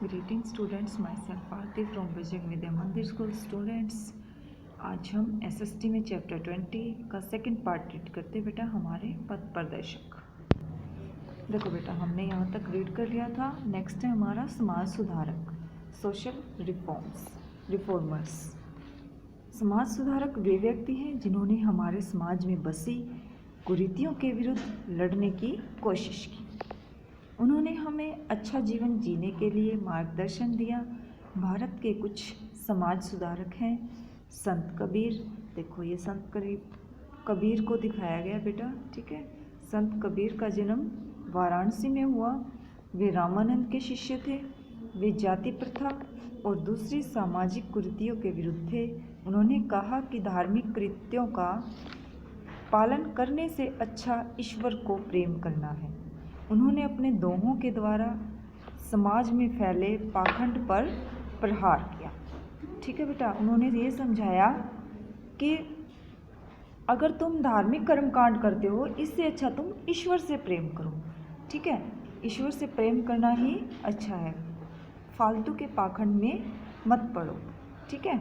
Greeting students, myself Aarti from Vijay Vidya Mandir school. Students, आज हम SST में चैप्टर 20 का सेकंड पार्ट रीड करते बेटा, हमारे पथ प्रदर्शक। देखो बेटा, हमने यहाँ तक रीड कर लिया था। नेक्स्ट है हमारा समाज सुधारक, सोशल रिफॉर्मर्स। समाज सुधारक वे व्यक्ति हैं जिन्होंने हमारे समाज में बसी कुरीतियों के विरुद्ध लड़ने की कोशिश की। उन्होंने हमें अच्छा जीवन जीने के लिए मार्गदर्शन दिया। भारत के कुछ समाज सुधारक हैं संत कबीर। देखो, ये संत कबीर को दिखाया गया बेटा, ठीक है। संत कबीर का जन्म वाराणसी में हुआ। वे रामानंद के शिष्य थे। वे जाति प्रथा और दूसरी सामाजिक कुरीतियों के विरुद्ध थे। उन्होंने कहा कि धार्मिक कृत्यों का पालन करने से अच्छा ईश्वर को प्रेम करना है। उन्होंने अपने दोहों के द्वारा समाज में फैले पाखंड पर प्रहार किया, ठीक है बेटा। उन्होंने ये समझाया कि अगर तुम धार्मिक कर्मकांड करते हो, इससे अच्छा तुम ईश्वर से प्रेम करो, ठीक है। ईश्वर से प्रेम करना ही अच्छा है, फालतू के पाखंड में मत पड़ो, ठीक है।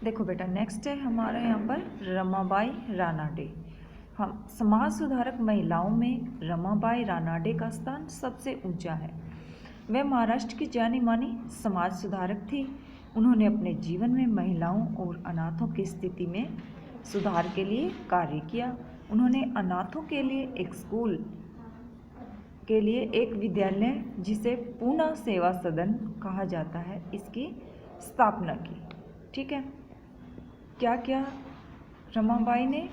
देखो बेटा, नेक्स्ट है हमारा यहाँ पर रमाबाई रानाडे। हम समाज सुधारक महिलाओं में रमाबाई रानाडे का स्थान सबसे ऊंचा है। वह महाराष्ट्र की जानी मानी समाज सुधारक थी। उन्होंने अपने जीवन में महिलाओं और अनाथों की स्थिति में सुधार के लिए कार्य किया। उन्होंने अनाथों के लिए एक स्कूल के लिए एक विद्यालय, जिसे पूना सेवा सदन कहा जाता है, इसकी स्थापना की, ठीक है। क्या क्या रमाबाई ने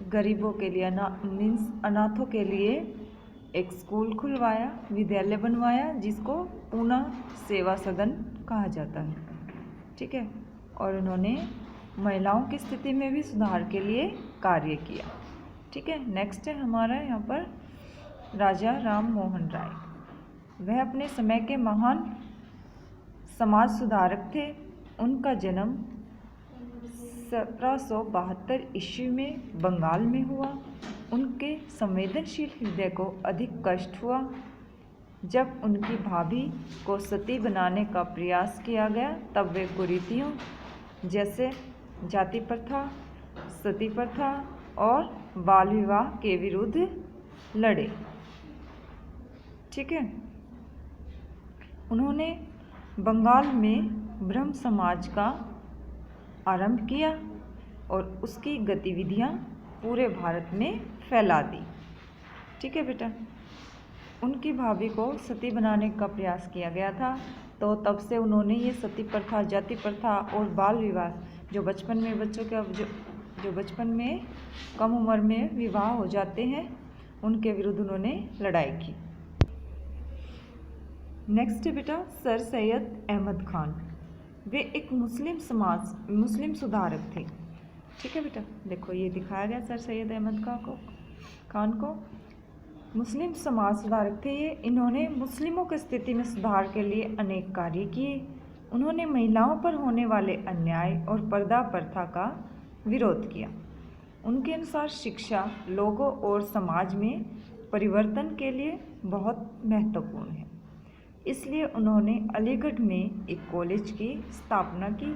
गरीबों के लिए मीन्स अनाथों के लिए एक स्कूल खुलवाया, विद्यालय बनवाया, जिसको पूना सेवा सदन कहा जाता है, ठीक है। और उन्होंने महिलाओं की स्थिति में भी सुधार के लिए कार्य किया, ठीक है। नेक्स्ट है हमारा यहाँ पर राजा राम मोहन राय। वह अपने समय के महान समाज सुधारक थे। उनका जन्म 1772 ईस्वी में बंगाल में हुआ। उनके संवेदनशील हृदय को अधिक कष्ट हुआ जब उनकी भाभी को सती बनाने का प्रयास किया गया। तब वे कुरीतियों जैसे जाति प्रथा, सती प्रथा और बाल विवाह के विरुद्ध लड़े, ठीक है। उन्होंने बंगाल में ब्रह्म समाज का आरंभ किया और उसकी गतिविधियां पूरे भारत में फैला दी, ठीक है बेटा। उनकी भाभी को सती बनाने का प्रयास किया गया था, तो तब से उन्होंने ये सती प्रथा, जाति प्रथा और बाल विवाह, जो बचपन में बच्चों का जो बचपन में कम उम्र में विवाह हो जाते हैं, उनके विरुद्ध उन्होंने लड़ाई की। नेक्स्ट है बेटा सर सैयद अहमद खान। वे एक मुस्लिम सुधारक थे, ठीक है बेटा। देखो, ये दिखाया गया सर सैयद अहमद खान को। मुस्लिम समाज सुधारक थे ये। इन्होंने मुस्लिमों की स्थिति में सुधार के लिए अनेक कार्य किए। उन्होंने महिलाओं पर होने वाले अन्याय और पर्दा प्रथा का विरोध किया। उनके अनुसार शिक्षा लोगों और समाज में परिवर्तन के लिए बहुत महत्वपूर्ण है। इसलिए उन्होंने अलीगढ़ में एक कॉलेज की स्थापना की,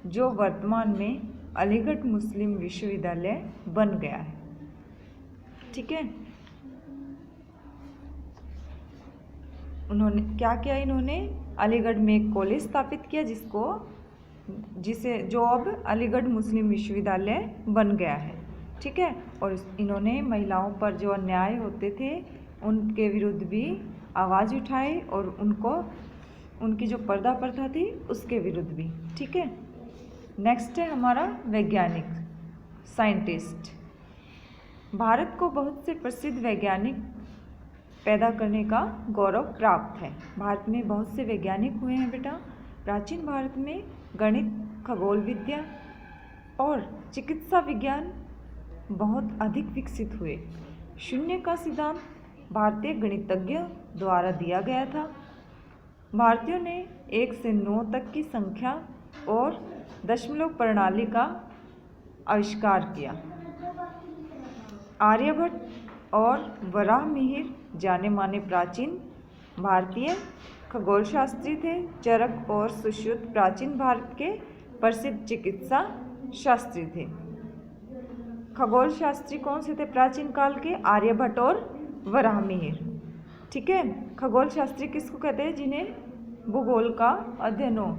जो वर्तमान में अलीगढ़ मुस्लिम विश्वविद्यालय बन गया है, ठीक है। उन्होंने क्या किया, इन्होंने अलीगढ़ में एक कॉलेज स्थापित किया, जो अब अलीगढ़ मुस्लिम विश्वविद्यालय बन गया है, ठीक है। और इन्होंने महिलाओं पर जो अन्याय होते थे उनके विरुद्ध भी आवाज़ उठाई और उनकी जो पर्दा प्रथा थी उसके विरुद्ध भी, ठीक है। नेक्स्ट है हमारा वैज्ञानिक, साइंटिस्ट। भारत को बहुत से प्रसिद्ध वैज्ञानिक पैदा करने का गौरव प्राप्त है। भारत में बहुत से वैज्ञानिक हुए हैं बेटा। प्राचीन भारत में गणित, खगोल विद्या और चिकित्सा विज्ञान बहुत अधिक विकसित हुए। शून्य का सिद्धांत भारतीय गणितज्ञों द्वारा दिया गया था। भारतीयों ने 1 से 9 तक की संख्या और दशमलव प्रणाली का आविष्कार किया। आर्यभट्ट और वराहमिहिर जाने माने प्राचीन भारतीय खगोल शास्त्री थे। चरक और सुश्रुत प्राचीन भारत के प्रसिद्ध चिकित्सा शास्त्री थे। खगोल शास्त्री कौन से थे प्राचीन काल के? आर्यभट्ट और वराहमिहिर। ठीक है, खगोल शास्त्री किसको कहते हैं? जिन्हें भूगोल का अध्ययन हो।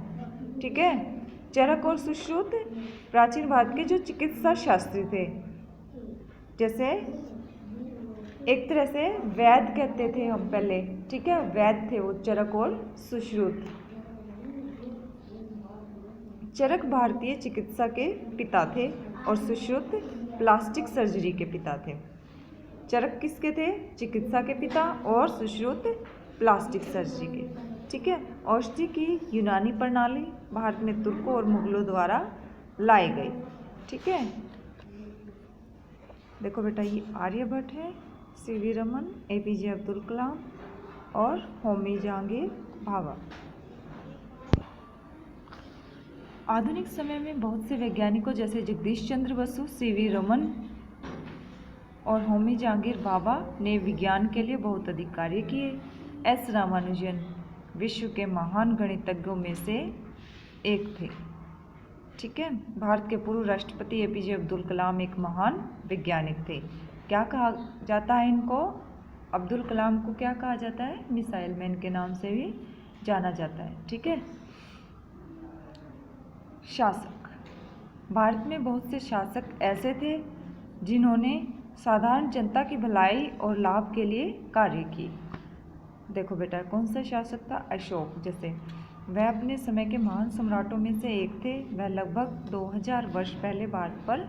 ठीक है, चरक और सुश्रुत प्राचीन भारत के जो चिकित्सा शास्त्री थे, जैसे एक तरह से वैद्य कहते थे हम पहले। ठीक है, वैद्य थे वो चरक और सुश्रुत। चरक भारतीय चिकित्सा के पिता थे और सुश्रुत प्लास्टिक सर्जरी के पिता थे। चरक किसके थे? चिकित्सा के पिता, और सुश्रुत प्लास्टिक सर्जरी के। ठीक है, औषधि की यूनानी प्रणाली भारत में तुर्कों और मुगलों द्वारा लाई गई। ठीक है, देखो बेटा, ये आर्यभट्ट है, सीवी रमन, एपीजे अब्दुल कलाम और होमी जहांगीर भाभा। आधुनिक समय में बहुत से वैज्ञानिकों जैसे जगदीश चंद्र बसु, सीवी रमन और होमी जहांगीर भाभा ने विज्ञान के लिए बहुत अधिक कार्य किए। एस रामानुजन विश्व के महान गणितज्ञों में से एक थे। ठीक है, भारत के पूर्व राष्ट्रपति एपीजे अब्दुल कलाम एक महान वैज्ञानिक थे। क्या कहा जाता है इनको? अब्दुल कलाम को क्या कहा जाता है? मिसाइल मैन के नाम से भी जाना जाता है। ठीक है, शासक। भारत में बहुत से शासक ऐसे थे जिन्होंने साधारण जनता की भलाई और लाभ के लिए कार्य किए। देखो बेटा, कौन सा शासक था? अशोक। जैसे वह अपने समय के महान सम्राटों में से एक थे। वह लगभग 2000 वर्ष पहले भारत पर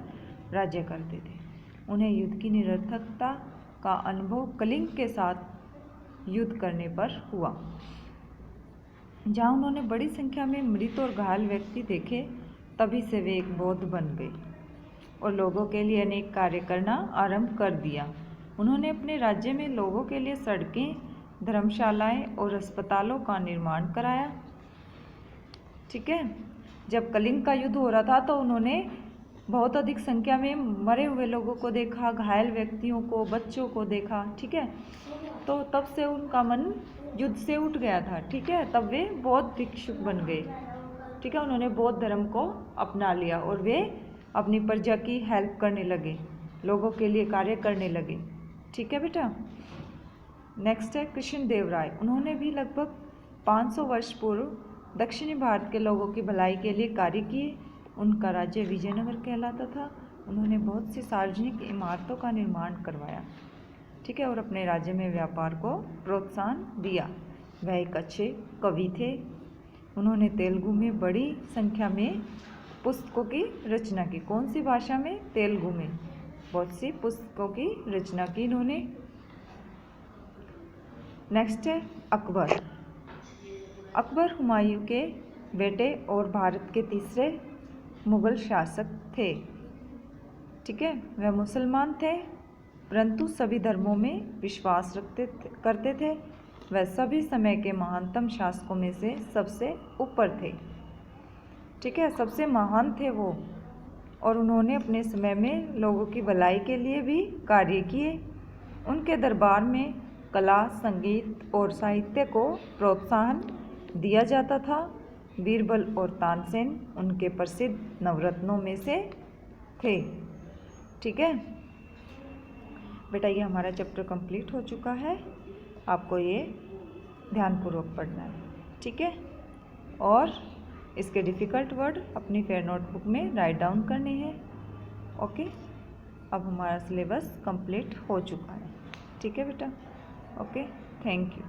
राज्य करते थे। उन्हें युद्ध की निरर्थकता का अनुभव कलिंग के साथ युद्ध करने पर हुआ, जहाँ उन्होंने बड़ी संख्या में मृत और घायल व्यक्ति देखे। तभी से वे एक बौद्ध बन गए और लोगों के लिए अनेक कार्य करना आरंभ कर दिया। उन्होंने अपने राज्य में लोगों के लिए सड़कें, धर्मशालाएं और अस्पतालों का निर्माण कराया। ठीक है, जब कलिंग का युद्ध हो रहा था तो उन्होंने बहुत अधिक संख्या में मरे हुए लोगों को देखा, घायल व्यक्तियों को, बच्चों को देखा। ठीक है, तो तब से उनका मन युद्ध से उठ गया था। ठीक है, तब वे बौद्ध भिक्षुक बन गए। ठीक है, उन्होंने बौद्ध धर्म को अपना लिया और वे अपनी प्रजा की हेल्प करने लगे, लोगों के लिए कार्य करने लगे। ठीक है बेटा, नेक्स्ट है कृष्ण देव राय। उन्होंने भी लगभग 500 वर्ष पूर्व दक्षिणी भारत के लोगों की भलाई के लिए कार्य किए। उनका राज्य विजयनगर कहलाता था। उन्होंने बहुत सी सार्वजनिक इमारतों का निर्माण करवाया। ठीक है, और अपने राज्य में व्यापार को प्रोत्साहन दिया। वह एक अच्छे कवि थे। उन्होंने तेलुगु में बड़ी संख्या में पुस्तकों की रचना की। कौन सी भाषा में? तेलुगु में बहुत सी पुस्तकों की रचना की इन्होंने। नेक्स्ट है अकबर। अकबर हुमायूं के बेटे और भारत के तीसरे मुगल शासक थे। ठीक है, वह मुसलमान थे परंतु सभी धर्मों में विश्वास करते थे। वह सभी समय के महानतम शासकों में से सबसे ऊपर थे। ठीक है, सबसे महान थे वो, और उन्होंने अपने समय में लोगों की भलाई के लिए भी कार्य किए। उनके दरबार में कला, संगीत और साहित्य को प्रोत्साहन दिया जाता था। बीरबल और तानसेन उनके प्रसिद्ध नवरत्नों में से थे। ठीक है बेटा, ये हमारा चैप्टर कंप्लीट हो चुका है। आपको ये ध्यानपूर्वक पढ़ना है। ठीक है, और इसके डिफ़िकल्ट वर्ड अपनी फेयर नोटबुक में राइट डाउन करने हैं। ओके, अब हमारा सिलेबस कंप्लीट हो चुका है। ठीक है बेटा, ओके, थैंक यू।